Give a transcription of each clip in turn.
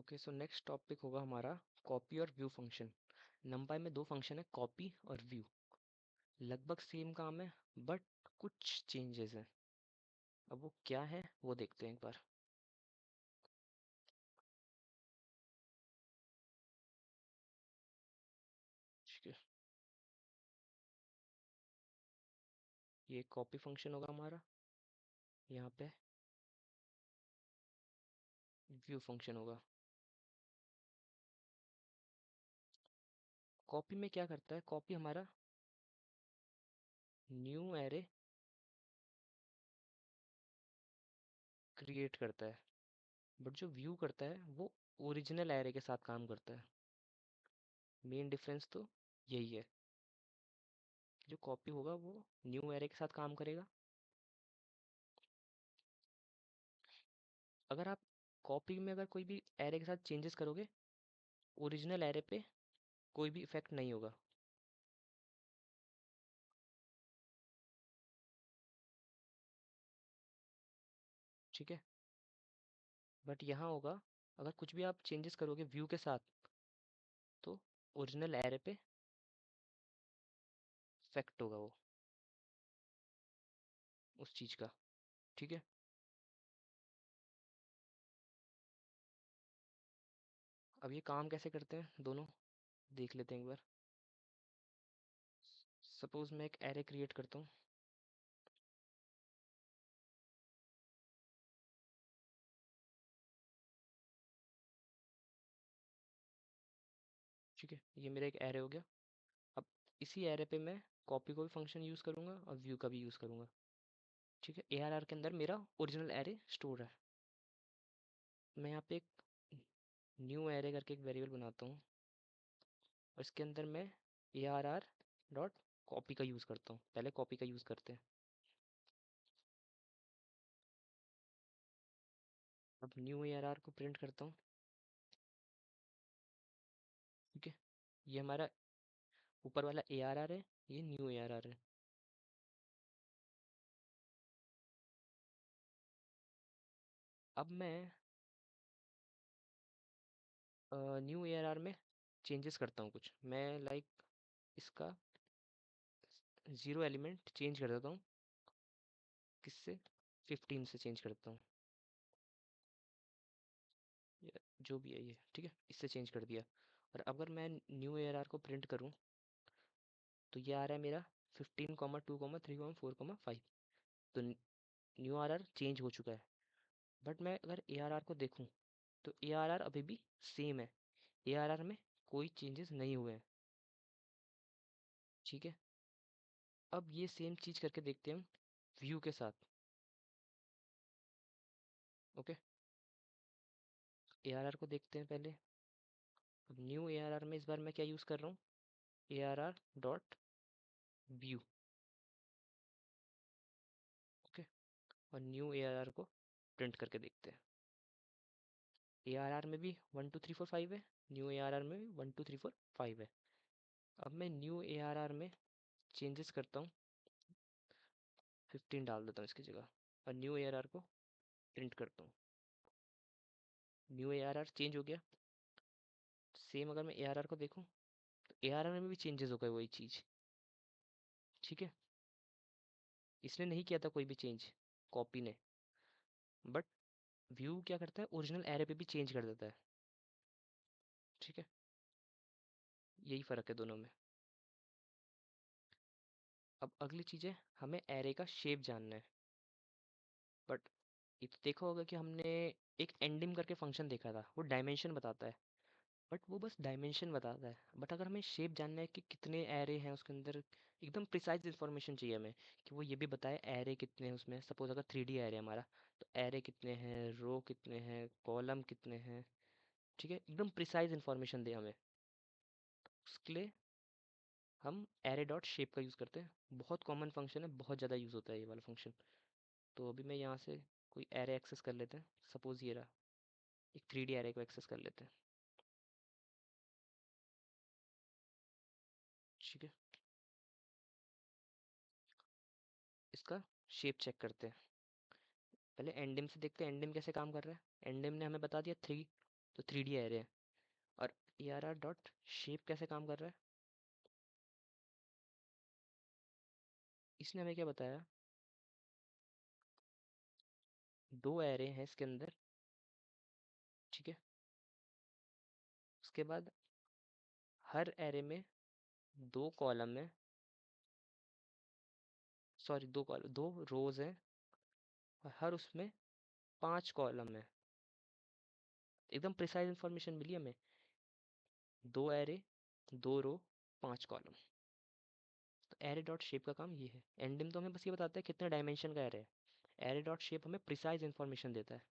Okay, so next topic होगा हमारा copy और व्यू फंक्शन। numpy में दो फंक्शन है, कॉपी और व्यू। लगभग सेम काम है, बट कुछ चेंजेस हैं। अब वो क्या है वो देखते हैं एक बार। ठीक है, ये कॉपी फंक्शन होगा हमारा, यहाँ पे व्यू फंक्शन होगा। कॉपी में क्या करता है, कॉपी हमारा न्यू एरे क्रिएट करता है, बट जो व्यू करता है वो ओरिजिनल एरे के साथ काम करता है। मेन डिफरेंस तो यही है। जो कॉपी होगा वो न्यू एरे के साथ काम करेगा। अगर आप कॉपी में अगर कोई भी एरे के साथ चेंजेस करोगे, ओरिजिनल एरे पे कोई भी इफेक्ट नहीं होगा। ठीक है, बट यहाँ होगा, अगर कुछ भी आप चेंजेस करोगे व्यू के साथ, तो ओरिजिनल एरे पे इफेक्ट होगा वो उस चीज़ का। ठीक है, अब ये काम कैसे करते हैं दोनों देख लेते हैं एक बार। सपोज मैं एक एरे क्रिएट करता हूँ। ठीक है, ये मेरा एक एरे हो गया। अब इसी एरे पे मैं कॉपी को भी फंक्शन यूज़ करूँगा और व्यू का भी यूज़ करूँगा। ठीक है, ARR के अंदर मेरा ओरिजिनल एरे स्टोर है। मैं यहाँ पे एक न्यू एरे करके एक वेरिएबल बनाता हूँ, और इसके अंदर मैं ARR डॉट कॉपी का यूज़ करता हूँ। पहले कॉपी का यूज़ करते हैं। अब न्यू ARR को प्रिंट करता हूँ। ठीक है, ये हमारा ऊपर वाला ARR है, ये न्यू ARR है। अब मैं न्यू ARR में चेंजेस करता हूँ कुछ। मैं लाइक इसका ज़ीरो एलिमेंट चेंज कर देता हूँ। किससे? 15 से चेंज करता हूँ, या जो भी है ये। ठीक है, इससे चेंज कर दिया। और अगर मैं न्यू ARR को प्रिंट करूँ, तो ये आ रहा है मेरा 15,2,3,4,5। तो न्यू ARR चेंज हो चुका है। बट मैं अगर ARR को देखूँ, तो ARR अभी भी सेम है। ARR में कोई चेंजेस नहीं हुए हैं। ठीक है, अब ये सेम चीज़ करके देखते हैं हम व्यू के साथ। ओके, ARR को देखते हैं पहले। अब न्यू ARR में इस बार मैं क्या यूज़ कर रहा हूँ, ARR डॉट व्यू। ओके, और न्यू ARR को प्रिंट करके देखते हैं। ARR में भी 1 2 3 4 5 है, न्यू ARR में भी 1 2 3 4 5 है। अब मैं न्यू ARR में चेंजेस करता हूँ, 15 डाल देता हूँ इसकी जगह, और न्यू ARR को प्रिंट करता हूँ। न्यू ARR चेंज हो गया। सेम अगर मैं ARR को देखूँ, तो ARR में भी चेंजेस हो गए, वही चीज़। ठीक है, इसने नहीं किया था कोई भी चेंज, कॉपी ने। बट व्यू क्या करता है, ओरिजिनल एरे पे भी चेंज कर देता है। ठीक है, यही फ़र्क है दोनों में। अब अगली चीज़ है, हमें एरे का शेप जानना है। बट ये तो देखा होगा कि हमने एक एंडिंग करके फंक्शन देखा था, वो डायमेंशन बताता है। बट वो बस डायमेंशन बताता है। बट अगर हमें शेप जानना है कि कितने एरे हैं उसके अंदर, एकदम प्रिसाइज इन्फॉर्मेशन चाहिए हमें, कि वो ये भी बताए एरे कितने हैं उसमें। सपोज अगर 3D एरे हमारा, तो एरे कितने हैं, रो कितने हैं, कॉलम कितने हैं। ठीक है, एकदम प्रिसाइज इन्फॉर्मेशन दे हमें। उसके लिए हम एरे डॉट शेप का यूज़ करते हैं। बहुत कॉमन फंक्शन है, बहुत ज़्यादा यूज़ होता है ये वाला फंक्शन। तो अभी मैं यहाँ से कोई एरे एक्सेस कर लेते हैं। सपोज ये रहा, एक 3D एरे को एक्सेस कर लेते हैं। ठीक है, इसका शेप चेक करते हैं। पहले एंडिम से देखते हैं एंडिम कैसे काम कर रहा है। एंडिम ने हमें बता दिया 3, तो 3D एरे है। और ए आर आर डॉट शेप कैसे काम कर रहा है? इसने हमें क्या बताया, दो एरे हैं इसके अंदर, ठीक है। उसके बाद हर एरे में दो कॉलम है, सॉरी दो कॉलम, दो रोज हैं, और हर उसमें 5 कॉलम है। एकदम प्रिसाइज इंफॉर्मेशन मिली हमें। दो एरे, दो रो, 5 कॉलम। तो एरे डॉट शेप का काम ये है। एंडिंग तो हमें बस ये बताता है कितने डायमेंशन का एरे है। एरे डॉट शेप हमें प्रिसाइज इंफॉर्मेशन देता है।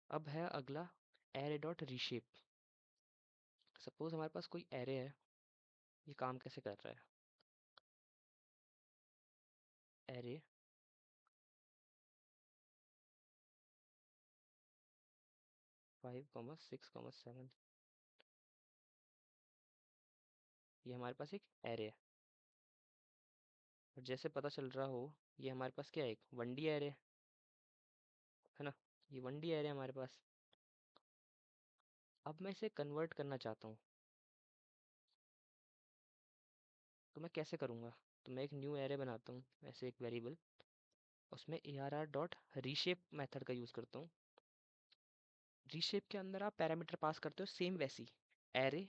अब है अगला एरे डॉट रीशेप। सपोज हमारे पास कोई एरे है, ये काम कैसे कर रहा है? एरे 5, 6, 7, ये हमारे पास एक एरे है। और जैसे पता चल रहा हो, ये हमारे पास क्या है, एक 1D एरे है ना। ये 1D एरे हमारे पास। अब मैं इसे कन्वर्ट करना चाहता हूँ, तो मैं कैसे करूँगा? तो मैं एक न्यू एरे बनाता हूँ, ऐसे एक वेरिएबल, उसमें ए R R dot reshape method का यूज़ करता हूँ। रीशेप के अंदर आप पैरामीटर पास करते हो सेम वैसी, array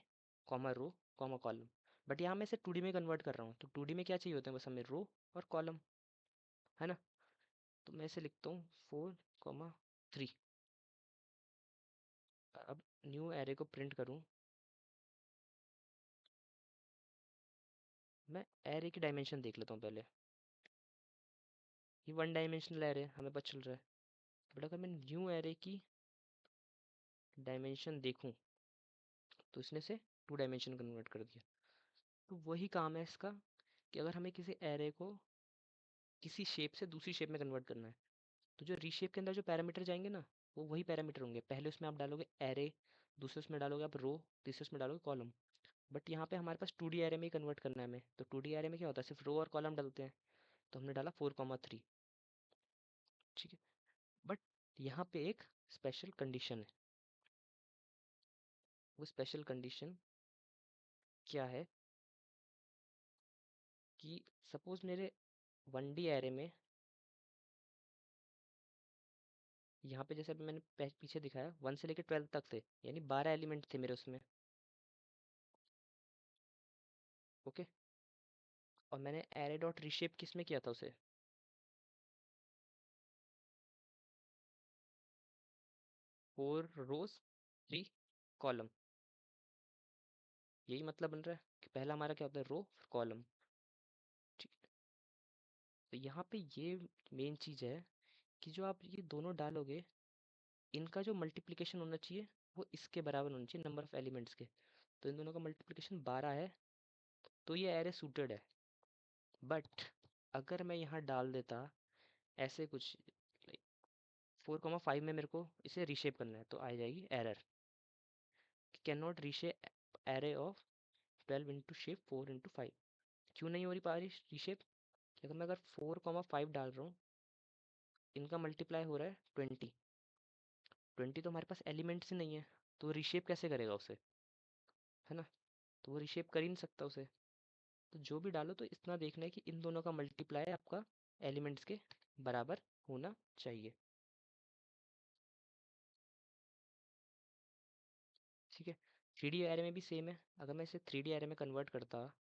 comma row comma column. But यहाँ मैं इसे 2D में कन्वर्ट कर रहा हूँ, तो 2D में क्या चाहिए होता है, बस हमें रो और कॉलम, है ना। तो मैं इसे लिखता हूँ 4, 3। अब न्यू एरे को प्रिंट करूँ, मैं एरे की डायमेंशन देख लेता हूँ पहले। ये 1 डायमेंशनल एरे हमें पता चल रहा है। बट अगर मैं न्यू एरे की डायमेंशन देखूँ, तो इसने से 2 डायमेंशन कन्वर्ट कर दिया। तो वही काम है इसका, कि अगर हमें किसी एरे को किसी शेप से दूसरी शेप में कन्वर्ट करना है, तो जो रीशेप के अंदर जो पैरामीटर जाएंगे ना, वो वही पैरामीटर होंगे। पहले उसमें आप डालोगे एरे, दूसरे उसमें डालोगे आप रो, तीसरे उसमें डालोगे कॉलम। बट यहाँ पे हमारे पास 2D एरे में ही कन्वर्ट करना है हमें, तो 2D एरे में क्या होता है, सिर्फ रो और कॉलम डालते हैं। तो हमने डाला 4, 3, ठीक है। बट यहाँ पे एक स्पेशल कंडीशन है। वो स्पेशल कंडीशन क्या है, कि सपोज मेरे 1D एरे में, यहाँ पे जैसे अभी मैंने पीछे दिखाया 1 से लेकर 12 तक थे, यानी 12 एलिमेंट थे मेरे उसमें, ओके। और मैंने एरे डॉट रीशेप किस में किया था उसे, 4 रोज 3 कॉलम। यही मतलब बन रहा है कि पहला हमारा क्या होता है, रो फिर कॉलम, ठीक है। तो यहाँ पे ये मेन चीज़ है, कि जो आप ये दोनों डालोगे, इनका जो मल्टीप्लिकेशन होना चाहिए, वो इसके बराबर होना चाहिए नंबर ऑफ एलिमेंट्स के। तो इन दोनों का मल्टीप्लिकेशन 12 है, तो ये एरे सूटेड है। बट अगर मैं यहाँ डाल देता ऐसे कुछ, 4, 5 में मेरे को इसे रीशेप करना है, तो आ जाएगी error, can not reshape array of 12 into shape 4 into 5। क्यों नहीं हो रही पा रही रीशेप? क्योंकि मैं अगर 4, 5 डाल रहा हूँ, इनका मल्टीप्लाई हो रहा है 20। 20 तो हमारे पास एलिमेंट्स ही नहीं है, तो रीशेप कैसे करेगा उसे, है ना। तो वो रीशेप कर ही नहीं सकता उसे। तो जो भी डालो, तो इतना देखना है कि इन दोनों का मल्टीप्लाई आपका एलिमेंट्स के बराबर होना चाहिए, ठीक है। 3D एरे में भी सेम है। अगर मैं इसे 3D एरे में कन्वर्ट करता,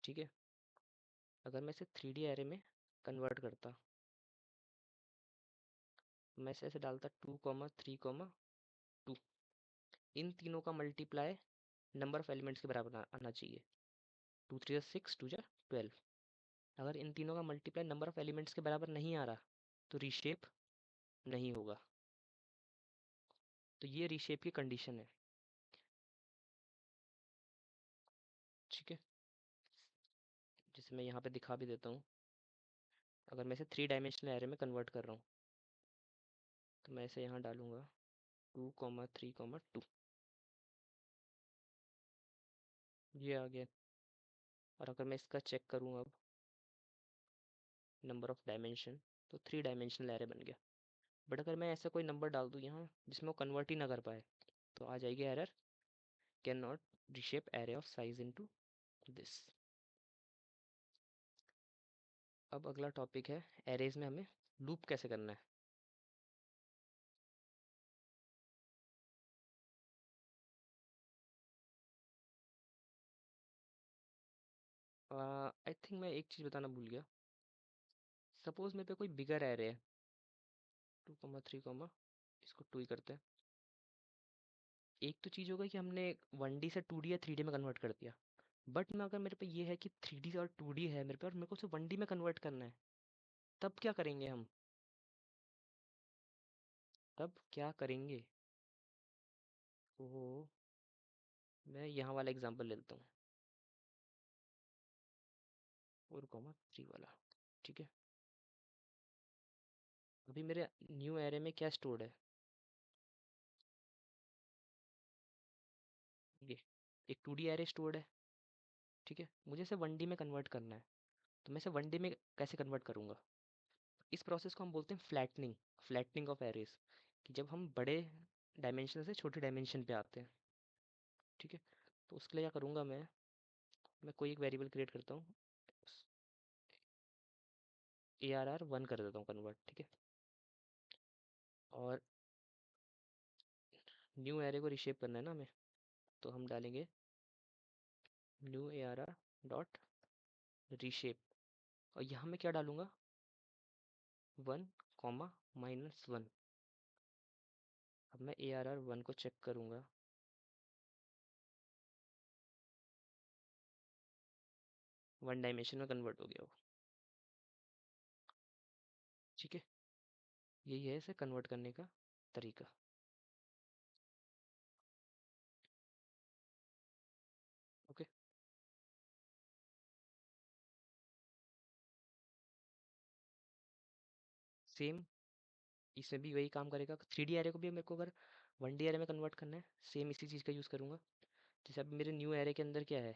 ठीक है, अगर मैं इसे 3D एरे में कन्वर्ट करता, मैं इसे ऐसे डालता 2, 3, 2। इन तीनों का मल्टीप्लाई नंबर ऑफ एलिमेंट्स के बराबर आना चाहिए। 2, 3 6, 2 12। अगर इन तीनों का मल्टीप्लाई नंबर ऑफ एलिमेंट्स के बराबर नहीं आ रहा, तो रीशेप नहीं होगा। तो ये रीशेप की कंडीशन है, ठीक है। जिसे मैं यहाँ पे दिखा भी देता हूँ। अगर मैं इसे 3 डायमेंशनल एरे में कन्वर्ट कर रहा हूँ, तो मैं इसे यहाँ डालूंगा 2, 3, 2। ये आ गया। और अगर मैं इसका चेक करूँ अब, नंबर ऑफ डायमेंशन, तो 3 डायमेंशनल एरे बन गया। बट अगर मैं ऐसा कोई नंबर डाल दूँ यहाँ जिसमें वो कन्वर्ट ही ना कर पाए, तो आ जाएगी error, can not रिशेप array of size into this. अब अगला टॉपिक है एरेज में हमें लूप कैसे करना है। आई थिंक मैं एक चीज़ बताना भूल गया। सपोज मेरे पे कोई बिगर एरे है, 2,3, इसको 2 ही करते हैं। एक तो चीज़ होगा कि हमने 1D से 2D या 3D में कन्वर्ट कर दिया, बट मैं अगर मेरे पे ये है कि 3D और 2D है मेरे पे और मेरे को उसे 1D में कन्वर्ट करना है, तब क्या करेंगे हम? तब क्या करेंगे? तो मैं यहाँ वाला एग्जांपल ले लेता हूँ, 4,3 वाला। ठीक है, अभी मेरे न्यू एरे में क्या स्टोर्ड है? ये एक 2D एरे स्टोर्ड है। ठीक है, मुझे इसे 1D में कन्वर्ट करना है, तो मैं इसे 1D में कैसे कन्वर्ट करूँगा? इस प्रोसेस को हम बोलते हैं फ्लैटनिंग, फ्लैटनिंग ऑफ एरेस, कि जब हम बड़े डायमेंशन से छोटे डायमेंशन पे आते हैं। ठीक है, तो उसके लिए क्या करूँगा मैं कोई एक वेरिएबल क्रिएट करता हूँ, ARR 1 कर देता हूँ कन्वर्ट। ठीक है, और न्यू एरे को रिशेप करना है ना हमें, तो हम डालेंगे न्यू ARR डॉट रिशेप, और यहाँ मैं क्या डालूँगा? 1, -1। अब मैं ARR 1 को चेक करूँगा, 1 डायमेंशन में कन्वर्ट हो गया वो। ठीक है, यही है इसे कन्वर्ट करने का तरीका। ओके, सेम इसमें भी वही काम करेगा। 3D एरे को भी मेरे को अगर 1D एरे में कन्वर्ट करना है, सेम इसी चीज़ का यूज़ करूँगा। जैसे अब मेरे न्यू एरे के अंदर क्या है,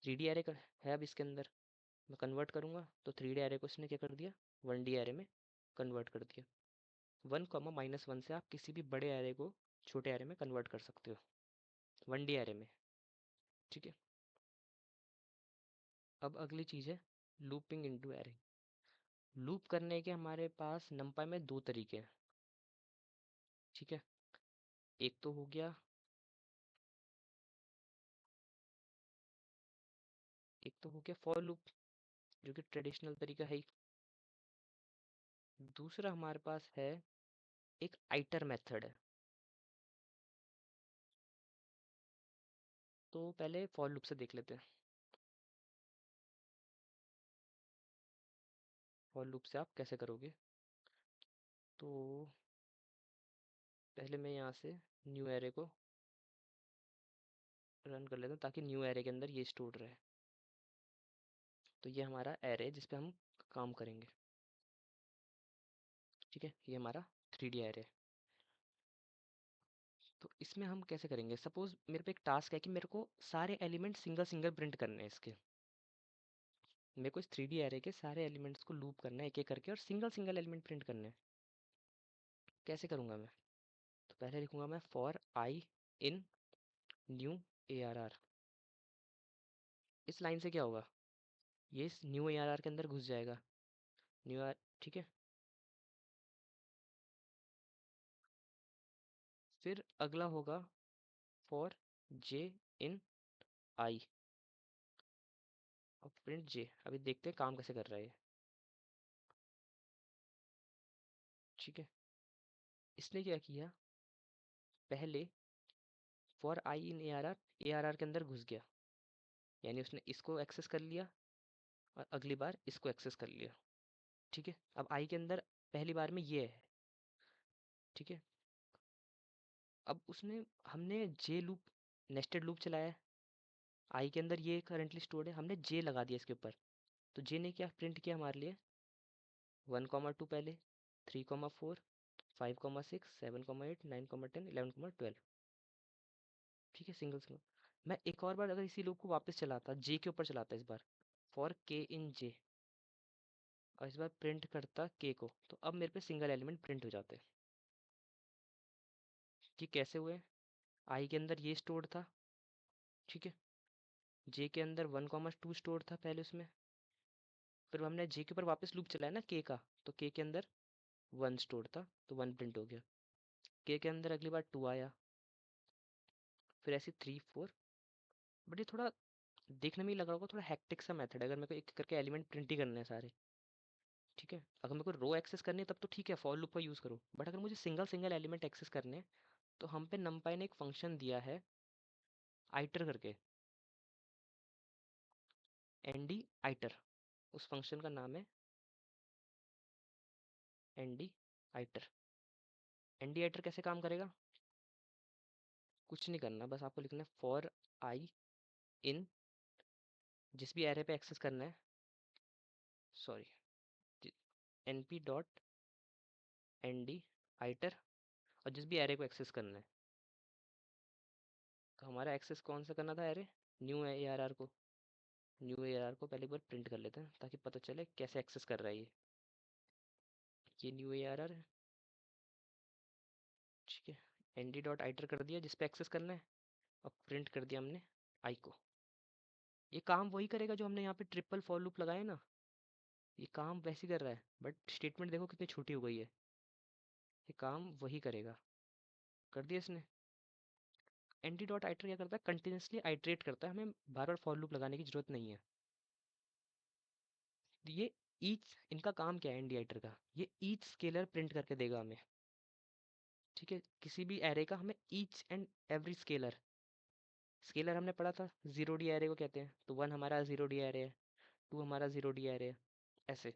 3D एरे का है, अब इसके अंदर मैं कन्वर्ट करूँगा तो 3D एरे को इसने क्या कर दिया, 1D एरे में कन्वर्ट कर दिया। 1, -1 से आप किसी भी बड़े एरे को छोटे एरे में कन्वर्ट कर सकते हो, 1D एरे में। ठीक है, अब अगली चीज़ है लूपिंग इनटू एरे। लूप करने के हमारे पास नंपाई में दो तरीके हैं। ठीक है, एक तो हो गया, फॉर लूप, जो कि ट्रेडिशनल तरीका है ही। दूसरा हमारे पास है एक आइटर मेथड है। तो पहले फॉर लूप से देख लेते हैं। फॉर लूप से आप कैसे करोगे? तो पहले मैं यहाँ से न्यू एरे को रन कर लेता हूँ ताकि न्यू एरे के अंदर ये स्टोर रहे। तो ये हमारा एरे है जिस पे हम काम करेंगे। ठीक है, ये हमारा 3D एरे है। तो इसमें हम कैसे करेंगे? सपोज मेरे पे एक टास्क है कि मेरे को सारे एलिमेंट सिंगल सिंगल प्रिंट करने हैं इसके। मेरे को इस 3D एरे के सारे एलिमेंट्स को लूप करना है एक एक करके, और सिंगल सिंगल एलिमेंट प्रिंट करने हैं। कैसे करूँगा मैं? तो पहले लिखूँगा मैं for I in new ARR। इस लाइन से क्या होगा, ये इस न्यू ARR के अंदर घुस जाएगा। न्यू आर, ठीक है। फिर अगला होगा फॉर जे इन आई, और प्रिंट जे। अभी देखते हैं काम कैसे कर रहा है ये। ठीक है, इसने क्या किया, पहले फॉर आई इन ARR के अंदर घुस गया, यानी उसने इसको एक्सेस कर लिया और अगली बार इसको एक्सेस कर लिया। ठीक है, अब आई के अंदर पहली बार में ये है। ठीक है, अब उसने हमने जे लूप, नेस्टेड लूप चलाया है। आई के अंदर ये करंटली स्टोर्ड है, हमने जे लगा दिया इसके ऊपर। तो जे ने क्या प्रिंट किया हमारे लिए, 1,2 पहले, 3,4, 5,6, 7,8, 9,10, 11,12। ठीक है, सिंगल सिंगल। मैं एक और बार अगर इसी लूप को वापस चलाता, जे के ऊपर चलाता इस बार, फॉर के इन जे, और इस बार प्रिंट करता के को, तो अब मेरे पे सिंगल एलिमेंट प्रिंट हो जाते। ये कैसे हुए? आई के अंदर ये स्टोर था, ठीक है। जे के अंदर 1, 2 स्टोर था पहले उसमें। फिर हमने जे के ऊपर वापस लूप चलाया ना के का, तो के के अंदर 1 स्टोर था, तो 1 प्रिंट हो गया। के अंदर अगली बार 2 आया, फिर ऐसे 3, 4। बट ये थोड़ा देखने में ही लग रहा होगा थोड़ा हेक्टिक सा मेथड है, अगर मेरे को एक करके एलिमेंट प्रिंट ही करने हैं सारे, ठीक है। अगर मेरे को रो एक्सेस करनी है तब तो ठीक है, फॉर लूप का यूज़ करो। बट अगर मुझे सिंगल सिंगल एलिमेंट एक्सेस करने हैं, तो हम पे नमपाई ने एक फंक्शन दिया है आइटर करके, एनडी आइटर। उस फंक्शन का नाम है एनडी आइटर। एनडी आइटर कैसे काम करेगा? कुछ नहीं करना, बस आपको लिखना है फॉर आई इन, जिस भी एरे पे एक्सेस करना है, सॉरी, np डॉट nd आइटर, और जिस भी एरे को एक्सेस करना है। तो हमारा एक्सेस कौन सा करना था array? New A R R को। न्यू ए आर आर को पहले एक बार प्रिंट कर लेते हैं ताकि पता चले कैसे एक्सेस कर रहा है ये न्यू ए आर आर है, ठीक है। nd डॉट आइटर कर दिया जिस पे एक्सेस करना है, और प्रिंट कर दिया हमने आई को। ये काम वही करेगा जो हमने यहाँ पे ट्रिपल फॉर लूप लगाया ना, ये काम वैसे ही कर रहा है, बट स्टेटमेंट देखो कितनी छोटी हो गई है। ये काम वही करेगा, कर दिया इसने। एनटी डॉट आइटर क्या करता है? कंटिन्यूसली आइट्रेट करता है, हमें बार बार फॉर लूप लगाने की जरूरत नहीं है। ये ईच, इनका काम क्या है एनडी आइटर का? ये ईच स्केलर प्रिंट करके देगा हमें, ठीक है। किसी भी एरे का हमें each and every scalar, scalar हमने पढ़ा था जीरो डी एरे को कहते हैं, तो 1 हमारा जीरो डी एरे है, 2 हमारा जीरो डी एरे है, ऐसे।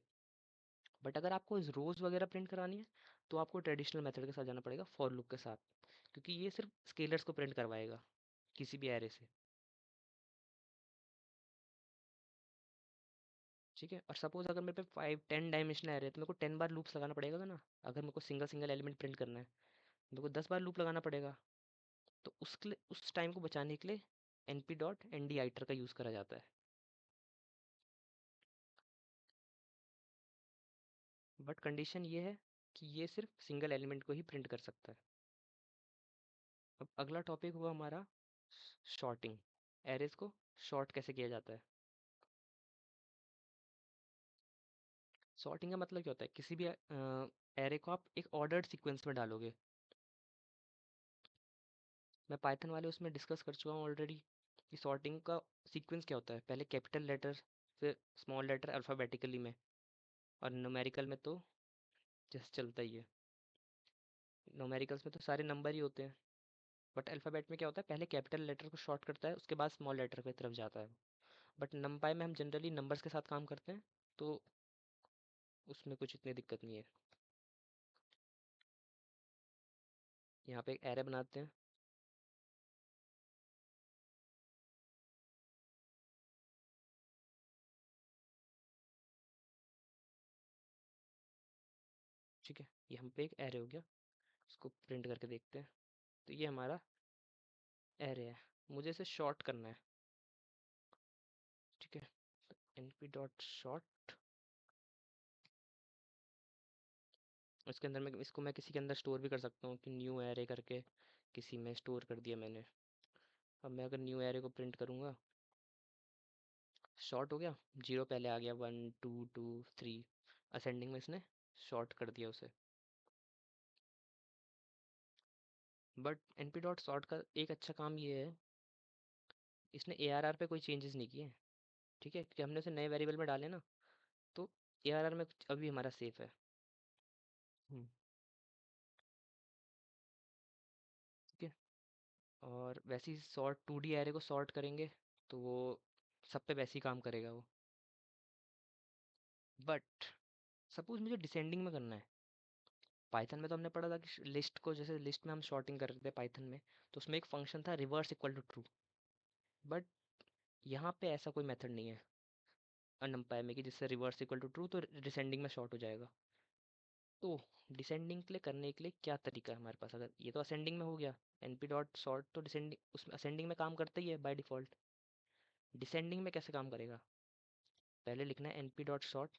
बट अगर आपको रोज वगैरह प्रिंट करानी है, तो आपको ट्रेडिशनल मेथड के साथ जाना पड़ेगा, फॉर लूप के साथ, क्योंकि ये सिर्फ स्केलर्स को प्रिंट करवाएगा किसी भी एरे से, ठीक है। और सपोज अगर मेरे पे 5, 10 डायमेंशनल एरे है, तो मेरे को 10 बार लूप्स लगाना पड़ेगा ना। अगर मेरे को सिंगल सिंगल एलिमेंट प्रिंट करना है, मेरे को 10 बार लूप लगाना पड़ेगा। तो उसके लिए, उस टाइम को बचाने के लिए np डॉट nd आइटर का यूज़ करा जाता है। बट कंडीशन ये है कि ये सिर्फ सिंगल एलिमेंट को ही प्रिंट कर सकता है। अब अगला टॉपिक हुआ हमारा शॉर्टिंग। एरेज को शॉर्ट कैसे किया जाता है? सॉर्टिंग का मतलब क्या होता है? किसी भी एरे को आप एक ऑर्डर्ड सीक्वेंस में डालोगे। मैं पाइथन वाले उसमें डिस्कस कर चुका हूँ ऑलरेडी कि सॉर्टिंग का सीक्वेंस क्या होता है। पहले कैपिटल लेटर, फिर स्मॉल लेटर अल्फ़ाबेटिकली में, और न्यूमेरिकल में तो जैसे चलता ही है। न्यूमेरिकल्स में तो सारे नंबर ही होते हैं। बट अल्फ़ाबेट में क्या होता है? पहले कैपिटल लेटर को शॉर्ट करता है, उसके बाद स्मॉल लेटर की तरफ जाता है। बट नंपाई में हम जनरली नंबर्स के साथ काम करते हैं, तो उसमें कुछ इतनी दिक्कत नहीं है। यहाँ पे एक एरे बनाते हैं, ठीक है। ये हम पे एक एरे हो गया, इसको प्रिंट करके देखते हैं। तो ये हमारा एरे है, मुझे इसे शॉर्ट करना है, ठीक है। तो np डॉट शॉर्ट, इसके अंदर मैं इसको मैं किसी के अंदर स्टोर भी कर सकता हूँ कि न्यू एरे करके किसी में स्टोर कर दिया मैंने। अब मैं अगर न्यू एरे को प्रिंट करूँगा, शॉर्ट हो गया, 0 पहले आ गया, 1, 2, 2, 3, असेंडिंग में इसने शॉर्ट कर दिया उसे। बट np डॉट शॉर्ट का एक अच्छा काम ये है, इसने ARR पे कोई चेंजेस नहीं किए, ठीक है, क्योंकि हमने उसे नए वेरिएबल में डाले ना, तो ARR में अभी हमारा सेफ है। हम्म, ठीक है। और वैसे ही सॉर्ट 2D एरे को सॉर्ट करेंगे, तो वो सब पे वैसे ही काम करेगा वो। बट सपोज मुझे डिसेंडिंग में करना है। पाइथन में तो हमने पढ़ा था कि लिस्ट को, जैसे लिस्ट में हम शॉर्टिंग करते थे पाइथन में, तो उसमें एक फंक्शन था reverse equal to true. But यहाँ पे ऐसा कोई मेथड नहीं है अनम्पायर में कि जिससे रिवर्स इक्वल टू ट्रू तो डिसेंडिंग में शॉर्ट हो जाएगा। तो डिसेंडिंग के लिए करने के लिए क्या तरीका है हमारे पास? अगर ये तो असेंडिंग में हो गया, np डॉट सॉर्ट तो डिसेंडिंग, उसमें असेंडिंग में काम करता ही है बाय डिफ़ॉल्ट। डिसेंडिंग में कैसे काम करेगा? पहले लिखना है np डॉट सॉर्ट,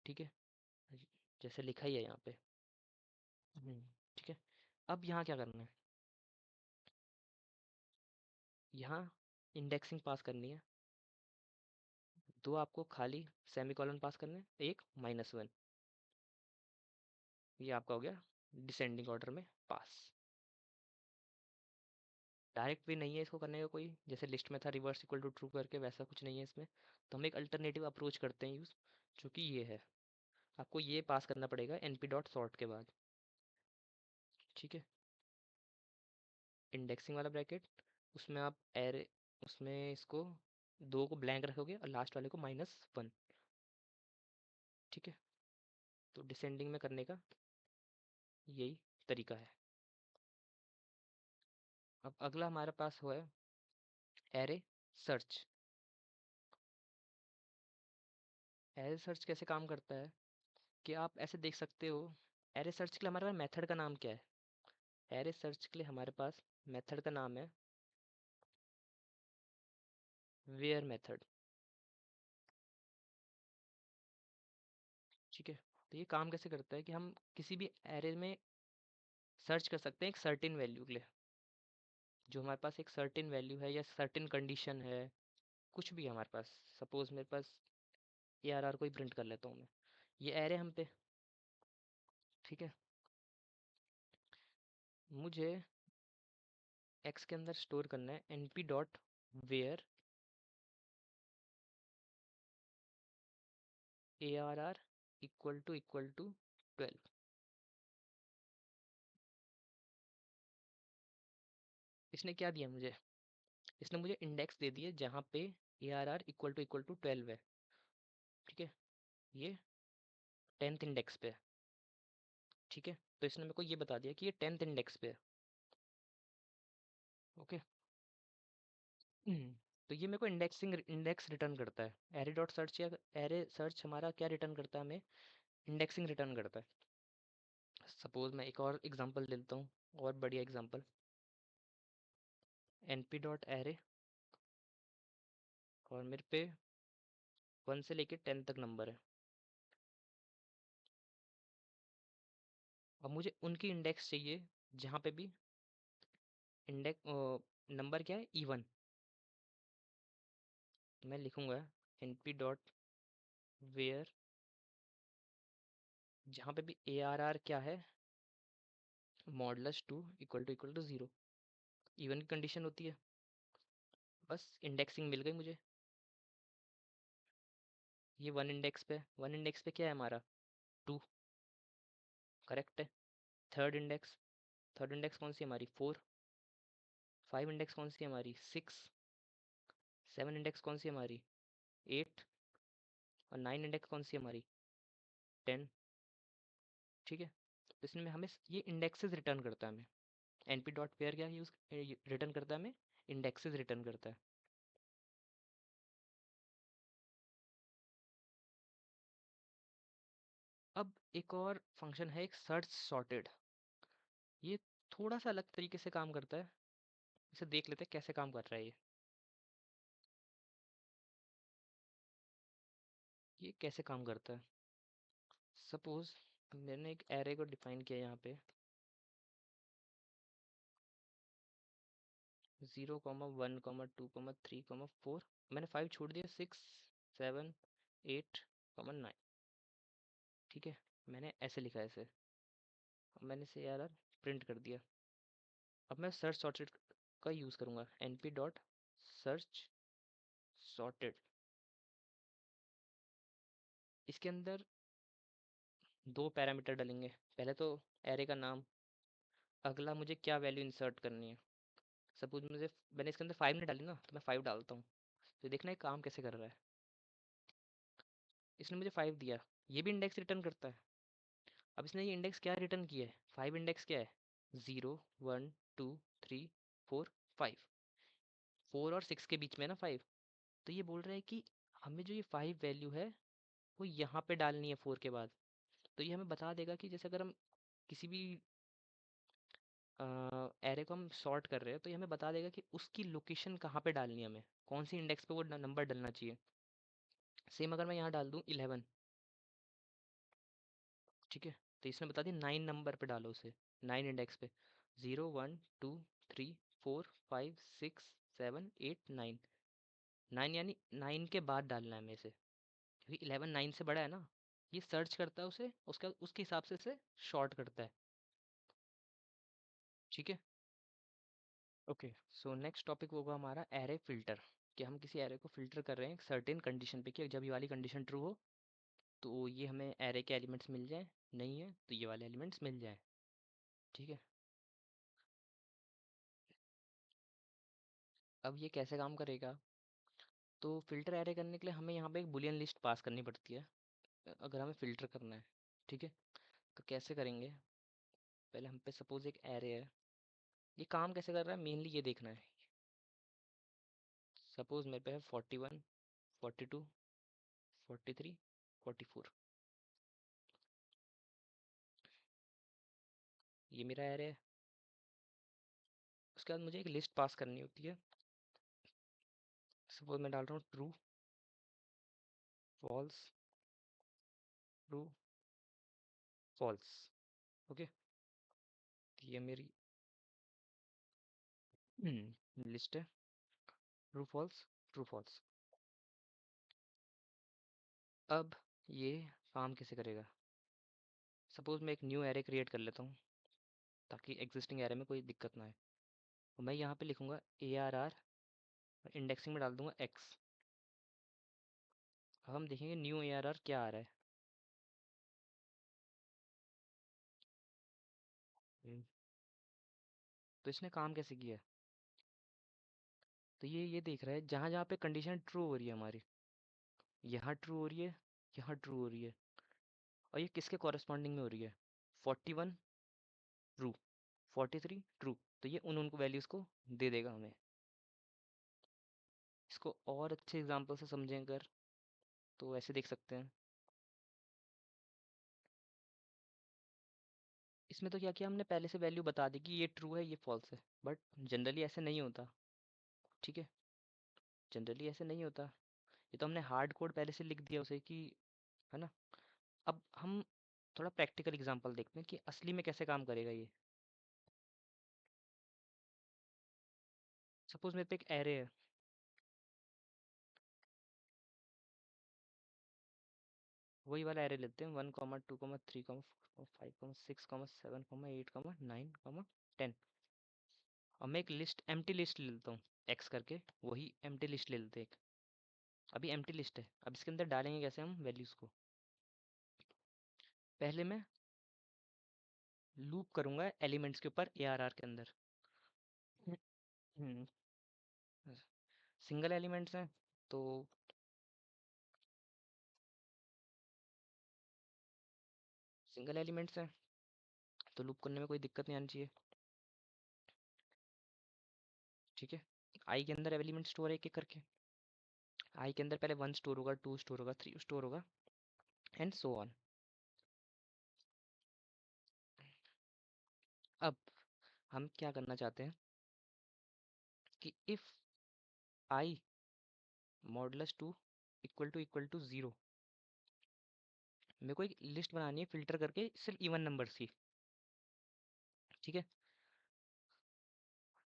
ठीक है, जैसे लिखा ही है यहाँ पे। ठीक है, अब यहाँ क्या करना है, यहाँ इंडेक्सिंग पास करनी है, दो आपको खाली सेमीकोलन पास करने हैं, एक -1। ये आपका हो गया डिसेंडिंग ऑर्डर में पास। डायरेक्ट भी नहीं है इसको करने का कोई, जैसे लिस्ट में था रिवर्स इक्वल टू ट्रू करके, वैसा कुछ नहीं है इसमें। तो हम एक अल्टरनेटिव अप्रोच करते हैं यूज़, जो कि ये है, आपको ये पास करना पड़ेगा np डॉट सॉर्ट के बाद। ठीक है, इंडेक्सिंग वाला ब्रैकेट, उसमें आप एरे, उसमें इसको दो को ब्लैंक रखोगे और लास्ट वाले को -1। ठीक है, तो डिसेंडिंग में करने का यही तरीका है। अब अगला हमारे पास हुआ है एरे सर्च। एरे सर्च कैसे काम करता है कि आप ऐसे देख सकते हो, एरे सर्च के लिए हमारे पास मेथड का नाम क्या है, एरे सर्च के लिए हमारे पास मेथड का नाम है वेयर मेथड। ठीक है, तो ये काम कैसे करता है कि हम किसी भी एरे में सर्च कर सकते हैं एक सर्टेन वैल्यू के लिए, जो हमारे पास एक सर्टेन वैल्यू है या सर्टेन कंडीशन है, कुछ भी है हमारे पास। सपोज मेरे पास ARR को ही प्रिंट कर लेता हूँ मैं, ये एरे हम पे। ठीक है, मुझे एक्स के अंदर स्टोर करना है np dot where ARR equal to 12। इसने क्या दिया मुझे, इसने मुझे इंडेक्स दे दिए जहाँ पे ARR इक्वल टू 12 है। ठीक है, ये 10th इंडेक्स पे है। ठीक है, तो इसने मेरे को ये बता दिया कि ये 10th इंडेक्स पे है। ओके। तो ये मेरे को इंडेक्स रिटर्न करता है, एरे डॉट सर्च या एरे सर्च हमारा क्या रिटर्न करता है हमें, इंडेक्सिंग रिटर्न करता है। सपोज मैं एक और एग्जांपल देता हूँ, और बढ़िया एग्जांपल, np डॉट एरे, और मेरे पे 1 से लेके 10 तक नंबर है। अब मुझे उनकी इंडेक्स चाहिए जहाँ पे भी इंडेक्स नंबर क्या है, E1। मैं लिखूंगा np डॉट वेयर, जहाँ पे भी ARR क्या है, मॉडुलस 2 इक्वल टू 0। इवन की कंडीशन होती है, बस इंडेक्सिंग मिल गई मुझे। ये 1 इंडेक्स पे क्या है हमारा, 2। करेक्ट है। थर्ड इंडेक्स, थर्ड इंडेक्स कौन सी है हमारी, 4। 5 इंडेक्स कौन सी है हमारी, 6। 7 इंडेक्स कौन सी है हमारी, 8। और 9 इंडेक्स कौन सी है हमारी, 10। ठीक है, तो इसमें हमें ये इंडेक्सेस रिटर्न करता है हमें, np डॉट पेयर क्या यूज रिटर्न करता है हमें, इंडेक्सेस रिटर्न करता है। अब एक और फंक्शन है, एक सर्च सॉर्टेड। ये थोड़ा सा अलग तरीके से काम करता है, इसे देख लेते हैं कैसे काम कर रहा है ये कैसे काम करता है। सपोज मैंने एक एरे को डिफाइन किया यहाँ पे, 0,1,2,3,4, मैंने 5 छोड़ दिया, 6, 7, 8, 9। ठीक है, मैंने ऐसे लिखा है इसे, अब मैंने इसे यार प्रिंट कर दिया। अब मैं सर्च सॉर्टेड का यूज़ करूँगा, np डॉट सर्च सॉर्टेड। इसके अंदर दो पैरामीटर डलेंगे, पहले तो एरे का नाम, अगला मुझे क्या वैल्यू इंसर्ट करनी है। सपोज मुझे, मैंने इसके अंदर 5 नहीं डाली ना, तो मैं 5 डालता हूँ। तो देखना है काम कैसे कर रहा है। इसने मुझे 5 दिया, ये भी इंडेक्स रिटर्न करता है। अब इसने ये इंडेक्स क्या रिटर्न किया है, 5 इंडेक्स क्या है, 0, 1, 2, 3, 4, 5। 4 और 6 के बीच में ना 5, तो ये बोल रहा है कि हमें जो ये 5 वैल्यू है वो यहाँ पे डालनी है 4 के बाद। तो ये हमें बता देगा कि जैसे अगर हम किसी भी एरे को हम सॉर्ट कर रहे हैं, तो ये हमें बता देगा कि उसकी लोकेशन कहाँ पे डालनी है, हमें कौन सी इंडेक्स पे वो नंबर डलना चाहिए। सेम अगर मैं यहाँ डाल दूँ 11, ठीक है, तो इसने बता दिया 9 नंबर पे डालो उसे, 9 इंडेक्स पे, 0 1 2 3 4 5 6 7 8 9, 9 यानी 9 के बाद डालना है मेरे से, क्योंकि 11 9 से बड़ा है ना। ये सर्च करता है उसे, उसका उसके हिसाब से इसे शॉर्ट करता है। ठीक है, ओके। सो नेक्स्ट टॉपिक होगा हमारा एरे फिल्टर, कि हम किसी एरे को फिल्टर कर रहे हैं एक सर्टेन कंडीशन पे, कि जब ये वाली कंडीशन ट्रू हो तो ये हमें एरे के एलिमेंट्स मिल जाए, नहीं है तो ये वाले एलिमेंट्स मिल जाए। ठीक है, अब ये कैसे काम करेगा, तो फिल्टर एरे करने के लिए हमें यहाँ पे एक बुलियन लिस्ट पास करनी पड़ती है, अगर हमें फिल्टर करना है। ठीक है, तो कैसे करेंगे, पहले हम पे सपोज एक एरे है, ये काम कैसे कर रहा है मेनली ये देखना है। सपोज मेरे पे है 41 42 43 44, ये मेरा एरे है। उसके बाद मुझे एक लिस्ट पास करनी होती है, सपोज मैं डाल रहा हूँ true false true false. Okay, ये मेरी लिस्ट है, ट्रू फॉल्स ट्रू फॉल्स। अब ये काम कैसे करेगा, सपोज मैं एक न्यू एरे क्रिएट कर लेता हूँ ताकि एग्जिस्टिंग एरे में कोई दिक्कत ना आए, और मैं यहाँ पे लिखूंगा ARR, इंडेक्सिंग में डाल दूंगा X। अब हम देखेंगे न्यू ARR क्या आ रहा है। हम्म, तो इसने काम कैसे किया, तो ये देख रहा है जहाँ जहाँ पे कंडीशन ट्रू हो रही है हमारी, यहाँ ट्रू हो रही है, यहाँ ट्रू हो रही है, और ये किसके कॉरेस्पॉन्डिंग में हो रही है, 41 ट्रू 43 ट्रू, तो ये उन उनको वैल्यूज़ को दे देगा हमें। इसको और अच्छे एग्जांपल से समझें अगर, तो ऐसे देख सकते हैं। इसमें तो क्या किया हमने, पहले से वैल्यू बता दी कि ये ट्रू है ये फॉल्स है, बट जनरली ऐसे नहीं होता। ठीक है, जनरली ऐसे नहीं होता, ये तो हमने हार्ड कोड पहले से लिख दिया उसे कि, है ना। अब हम थोड़ा प्रैक्टिकल एग्जांपल देखते हैं कि असली में कैसे काम करेगा ये। सपोज मेरे पे एक एरे है, वही वाला एरे लेते हैं, 1 2 3 4 5 6 7 8 9 और मैं एक लिस्ट एम्प्टी लिस्ट ले लेता हूँ, एक्स करके वही एम्प्टी लिस्ट ले लेते हैं एक। अभी एम्प्टी लिस्ट है, अब इसके अंदर डालेंगे कैसे हम वैल्यूज़ को, पहले मैं लूप करूंगा एलिमेंट्स के ऊपर ARR के अंदर। सिंगल एलिमेंट्स हैं तो सिंगल एलिमेंट्स हैं तो लूप करने में कोई दिक्कत नहीं आनी चाहिए। ठीक है, आई के अंदर एलिमेंट स्टोर है एक एक करके, आई के अंदर पहले 1 स्टोर होगा, 2 स्टोर होगा, 3 स्टोर होगा, एंड सो ऑन। अब हम क्या करना चाहते हैं कि if I modulus 2 equal to 0, मेरे को एक लिस्ट बनानी है फिल्टर करके सिर्फ इवन नंबर्स की। ठीक है,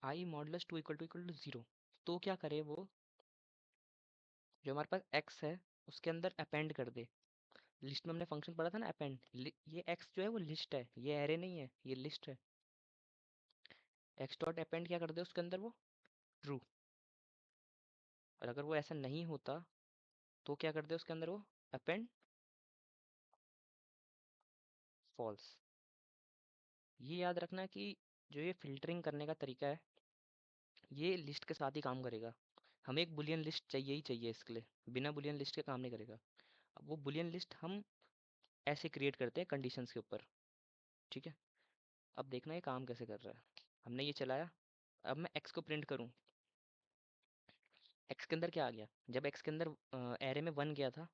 आई मॉडुलस 2 इक्वल टू 0, तो क्या करे वो, जो हमारे पास एक्स है उसके अंदर अपेंड कर दे। लिस्ट में हमने फंक्शन पढ़ा था ना अपेंड, ये एक्स जो है वो लिस्ट है, ये एरे नहीं है, ये लिस्ट है। एक्स डॉट अपेंड क्या कर दे उसके अंदर वो ट्रू, और अगर वो ऐसा नहीं होता तो क्या कर दे उसके अंदर वो अपेंड फॉल्स। ये याद रखना कि जो ये फिल्टरिंग करने का तरीका है ये लिस्ट के साथ ही काम करेगा। हमें एक बुलियन लिस्ट चाहिए ही चाहिए इसके लिए, बिना बुलियन लिस्ट के काम नहीं करेगा। अब वो बुलियन लिस्ट हम ऐसे क्रिएट करते हैं कंडीशंस के ऊपर। ठीक है, अब देखना ये काम कैसे कर रहा है। हमने ये चलाया, अब मैं एक्स को प्रिंट करूं, एक्स के अंदर क्या आ गया, जब एक्स के अंदर एरे में 1 गया था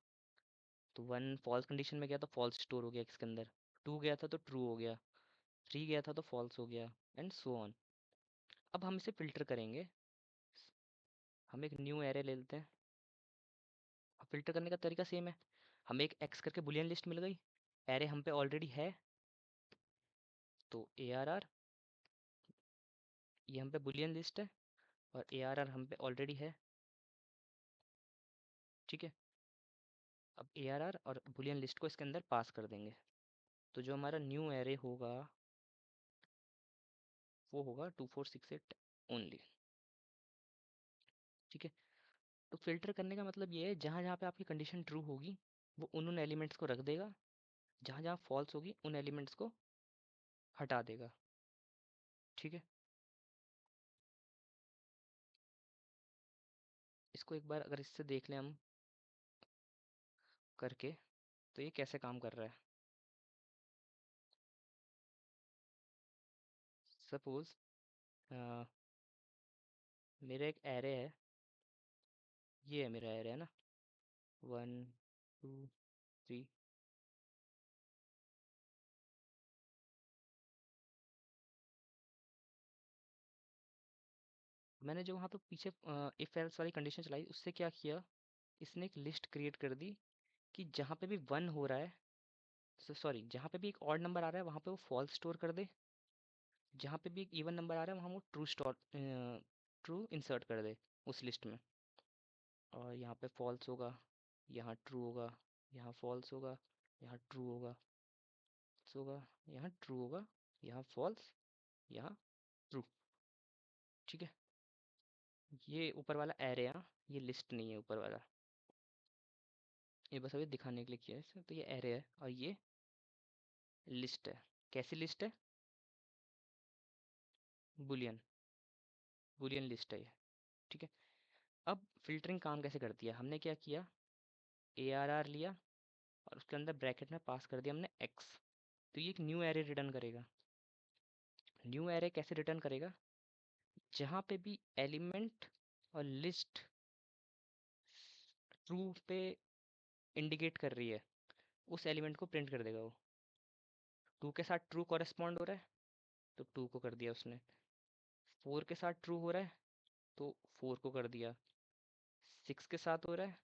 तो 1 फॉल्स कंडीशन में गया तो फॉल्स स्टोर हो गया एक्स के अंदर, 2 गया था तो ट्रू हो गया, 3 गया था तो फॉल्स हो गया, एंड सो ऑन। अब हम इसे फिल्टर करेंगे, हम एक न्यू एरे ले लेते हैं। अब फिल्टर करने का तरीका सेम है, हमें एक एक्स करके बुलियन लिस्ट मिल गई, एरे हम पे ऑलरेडी है, तो ए आर आर, ये हम पे बुलियन लिस्ट है, और ए आर आर हम पे ऑलरेडी है। ठीक है, अब ए आर आर और बुलियन लिस्ट को इसके अंदर पास कर देंगे, तो जो हमारा न्यू एरे होगा वो होगा 2468 ओनली। ठीक है, तो फिल्टर करने का मतलब ये है, जहाँ जहाँ पे आपकी कंडीशन ट्रू होगी वो उन एलिमेंट्स को रख देगा, जहाँ जहाँ फॉल्स होगी उन एलिमेंट्स को हटा देगा। ठीक है, इसको एक बार अगर इससे देख लें हम करके, तो ये कैसे काम कर रहा है। सपोज मेरा एक एरे है, ये है मेरा एरे है ना, 1 2 3। मैंने जो वहाँ पे पीछे इफ एल्स वाली कंडीशन चलाई, उससे क्या किया, इसने एक लिस्ट क्रिएट कर दी कि जहाँ पे भी 1 हो रहा है, सॉरी जहाँ पे भी एक ऑड नंबर आ रहा है वहाँ पे वो फॉल्स स्टोर कर दे, जहाँ पे भी एक इवन नंबर आ रहा है वहाँ वो ट्रू इंसर्ट कर दे उस लिस्ट में। और यहाँ पे फॉल्स होगा, यहाँ ट्रू होगा, यहाँ फॉल्स होगा, यहाँ ट्रू होगा, होगा, यहाँ ट्रू होगा, यहाँ फॉल्स, यहाँ ट्रू। ठीक है, ये ऊपर वाला एरे है, ये लिस्ट नहीं है ऊपर वाला, ये बस अभी दिखाने के लिए किया है इसे। तो ये एरे है और ये लिस्ट है। कैसी लिस्ट है, बुलियन, बुलियन लिस्ट है ये। ठीक है, अब फिल्टरिंग काम कैसे करती है, हमने क्या किया, ए आर आर लिया और उसके अंदर ब्रैकेट में पास कर दिया हमने एक्स, तो ये एक न्यू एरे रिटर्न करेगा। न्यू एरे कैसे रिटर्न करेगा, जहाँ पे भी एलिमेंट और लिस्ट ट्रू पे इंडिकेट कर रही है उस एलिमेंट को प्रिंट कर देगा वो। टू के साथ ट्रू कॉरेस्पॉन्ड हो रहा है तो टू को कर दिया उसने, 4 के साथ ट्रू हो रहा है तो 4 को कर दिया, 6 के साथ हो रहा है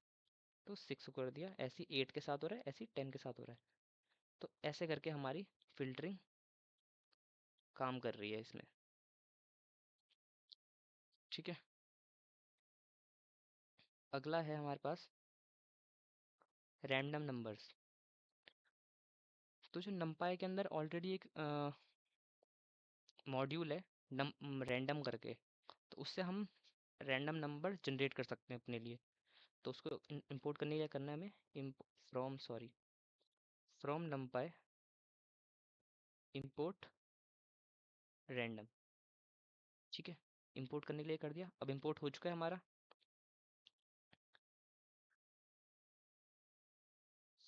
तो 6 को कर दिया, ऐसी 8 के साथ हो रहा है, ऐसी 10 के साथ हो रहा है। तो ऐसे करके हमारी फिल्टरिंग काम कर रही है इसमें। ठीक है, अगला है हमारे पास रैंडम नंबर्स। तो जो नंपाई के अंदर ऑलरेडी एक मॉड्यूल है नम रैंडम करके, तो उससे हम रैंडम नंबर जनरेट कर सकते हैं अपने लिए। तो उसको इंपोर्ट करने के लिए करना है हमें, फ्रॉम नंपाई इंपोर्ट रैंडम। ठीक है, इंपोर्ट करने के लिए कर दिया, अब इंपोर्ट हो चुका है हमारा।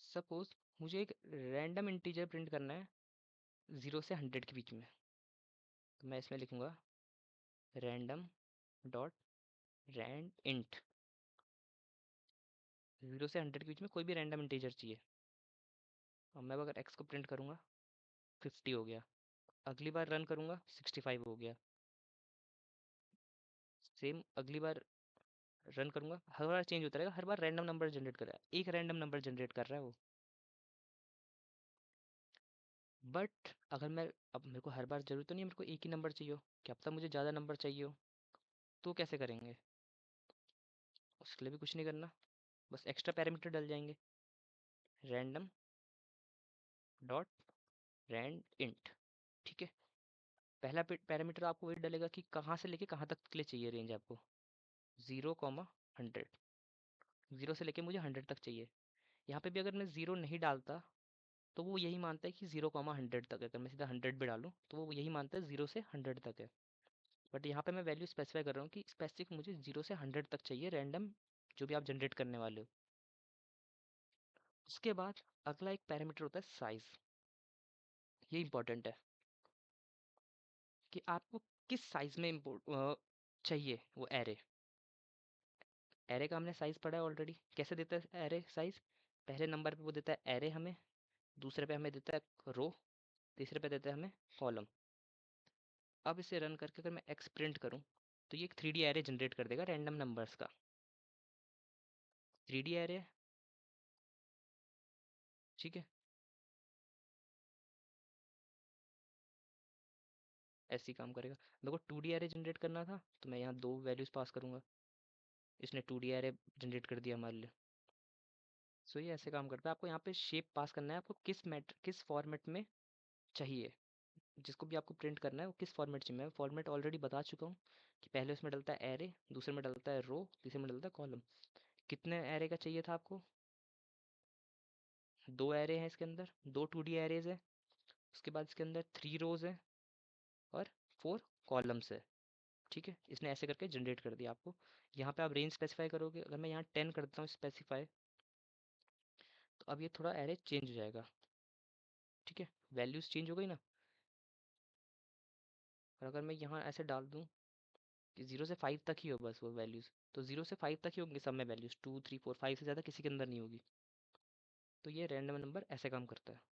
सपोज मुझे एक रैंडम इंटीजर प्रिंट करना है 0 से 100 के बीच में, तो मैं इसमें लिखूंगा रैंडम डॉट रैंड इंट, 0 से 100 के बीच में कोई भी रैंडम इंटीजर चाहिए। और मैं अगर एक्स को प्रिंट करूंगा 50 हो गया, अगली बार रन करूंगा 65 हो गया, सेम अगली बार रन करूंगा, हर बार चेंज होता रहेगा, हर बार रैंडम नंबर जनरेट कर रहा है, एक रैंडम नंबर जनरेट कर रहा है वो। बट अगर मैं, अब मेरे को हर बार जरूरत तो नहीं है मेरे को एक ही नंबर चाहिए हो, क्या पता मुझे ज़्यादा नंबर चाहिए हो, तो कैसे करेंगे, उसके लिए भी कुछ नहीं करना, बस एक्स्ट्रा पैरामीटर डल जाएंगे, रैंडम डॉट रैंड इंट। ठीक है, पहला पैरामीटर आपको वही डलेगा कि कहाँ से लेके कहाँ तक के लिए चाहिए रेंज आपको, 0 100, 0 से लेके मुझे 100 तक चाहिए। यहाँ पे भी अगर मैं 0 नहीं डालता तो वो यही मानता है कि 0 100 तक है, अगर मैं सीधा 100 भी डालूँ तो वो यही मानता है 0 से 100 तक है। बट यहाँ पे मैं वैल्यू स्पेसिफाई कर रहा हूँ कि स्पेसिफिक मुझे 0 से 100 तक चाहिए रैंडम, जो भी आप जनरेट करने वाले हो। उसके बाद अगला एक पैरामीटर होता है साइज, ये इंपॉर्टेंट है कि आपको किस साइज में चाहिए वो एरे। एरे का हमने साइज पढ़ा है ऑलरेडी, कैसे देता है एरे साइज, पहले नंबर पे वो देता है एरे हमें, दूसरे पे हमें देता है रो, तीसरे पे देता है हमें कॉलम। अब इसे रन करके अगर मैं एक्स प्रिंट करूँ तो ये एक 3D एरे जनरेट कर देगा रैंडम नंबर्स का, 3D एरे। ठीक है, ऐसे ही काम करेगा। मेरे को 2D एरे जनरेट करना था, तो मैं यहाँ 2 वैल्यूज़ पास करूँगा। इसने 2D एरे जनरेट कर दिया हमारे लिए। सो ये ऐसे काम करता है। आपको यहाँ पे शेप पास करना है, आपको किस फॉर्मेट में चाहिए। जिसको भी आपको प्रिंट करना है वो किस फॉर्मेट चाहिए। मैं फॉर्मेट ऑलरेडी बता चुका हूँ कि पहले उसमें डलता है एरे, दूसरे में डलता है रो, तीसरे में डलता है कॉलम। कितने एरे का चाहिए था आपको? 2 एरे हैं इसके अंदर, 2 2D एरेज है। उसके बाद इसके अंदर 3 रोज है और 4 कॉलम्स है। ठीक है, इसने ऐसे करके जनरेट कर दिया आपको। यहाँ पे आप रेंज स्पेसिफाई करोगे, अगर मैं यहाँ 10 करता हूँ स्पेसिफाई, तो अब ये थोड़ा एरे चेंज हो जाएगा। ठीक है, वैल्यूज चेंज हो गई ना। और अगर मैं यहाँ ऐसे डाल दूँ कि 0 से 5 तक ही हो बस वो वैल्यूज़, तो 0 से 5 तक ही होंगे सब में वैल्यूज़, 2 3 4 5 से ज़्यादा किसी के अंदर नहीं होगी। तो ये रैंडम नंबर ऐसे काम करता है।